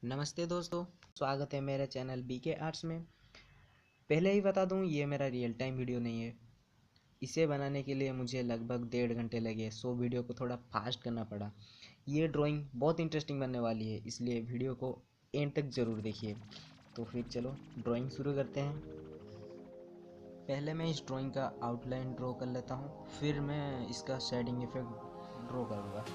नमस्ते दोस्तों, स्वागत है मेरे चैनल बीके आर्ट्स में। पहले ही बता दूं, ये मेरा रियल टाइम वीडियो नहीं है। इसे बनाने के लिए मुझे लगभग 1.5 घंटे लगे, सो वीडियो को थोड़ा फास्ट करना पड़ा। ये ड्राइंग बहुत इंटरेस्टिंग बनने वाली है, इसलिए वीडियो को एंड तक ज़रूर देखिए। तो फिर चलो ड्राइंग शुरू करते हैं। पहले मैं इस ड्राइंग का आउटलाइन ड्रॉ कर लेता हूँ, फिर मैं इसका शेडिंग इफेक्ट ड्रॉ करूँगा।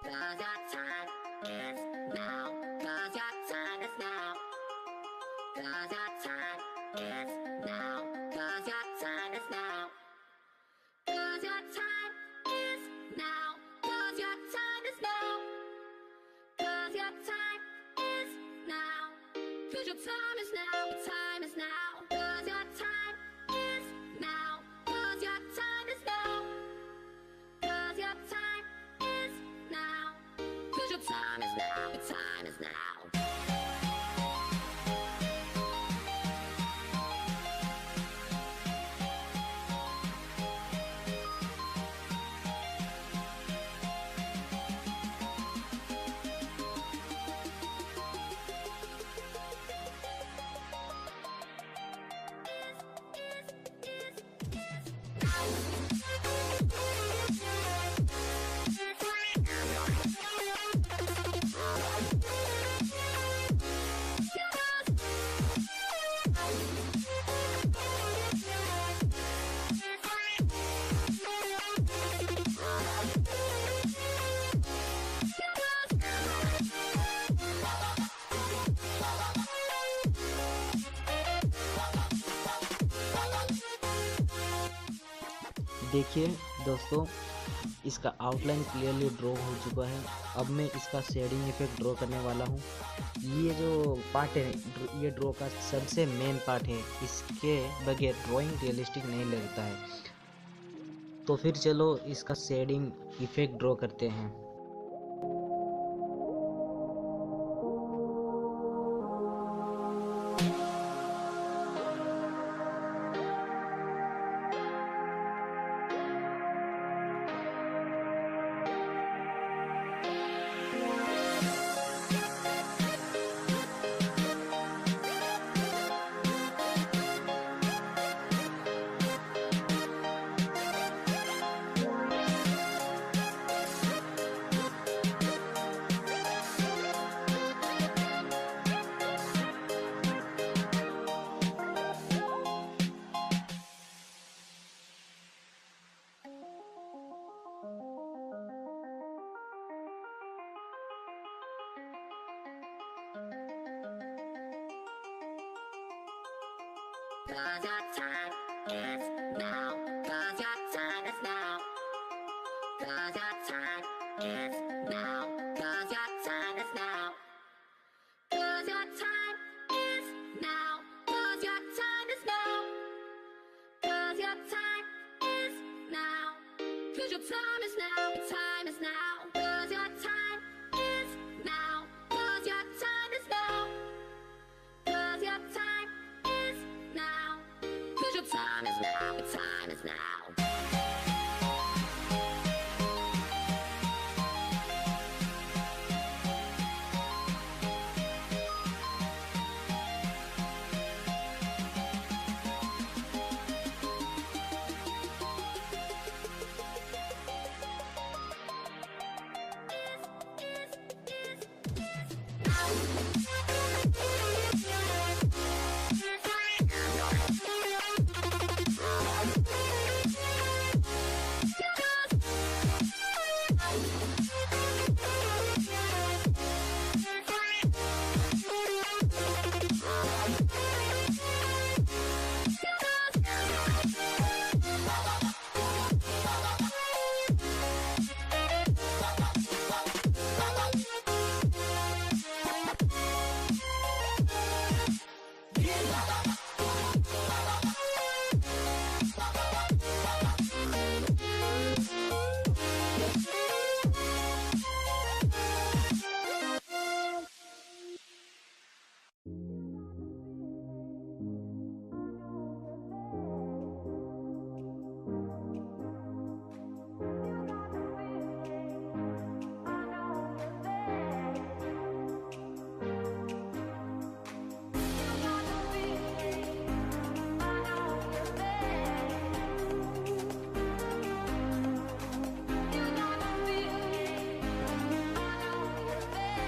Cause your time is now. Cause your time is now. Cause your time is now. Cause your time is now. Cause your time is now. Cause your time is now. Cause your time is now. Cause your time is now. Your time is now. Cause your time is now. Cause your time is now. Cause your time is now. Cause your time is now. Your time is now. देखिए दोस्तों, इसका outline clearly draw हो चुका है। अब मैं इसका shading effect draw करने वाला हूँ। ये जो पार्ट है, ये ड्रॉ का सबसे मेन पार्ट है। इसके बगैर ड्राइंग रियलिस्टिक नहीं लगता है। तो फिर चलो इसका शेडिंग इफेक्ट ड्रॉ करते हैं। Cause your time is now. Cause your time is now. Cause your time is now. Cause your time is now. Cause your time is now. Cause your time is now. Cause your time is now. Cause your time is now. Your time is now. Cause your time is now. Cause your time is now. Cause your time is now. Cause your time is now.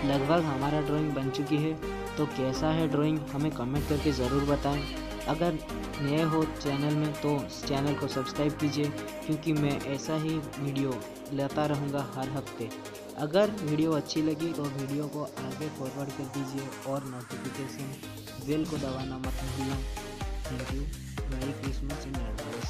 लगभग हमारा drawing बन चुकी है। तो कैसा है drawing हमें comment करके ज़रूर बताएं। अगर नए हो चैनल में तो चैनल को सब्सक्राइब कीजिए, क्योंकि मैं ऐसा ही वीडियो लाता रहूँगा हर हफ्ते। अगर वीडियो अच्छी लगी तो वीडियो को आगे फॉरवर्ड कर दीजिए और नोटिफिकेशन बेल को दबाना मत भूलना। Thank you. मेरी क्रिसमस इन एडवांस।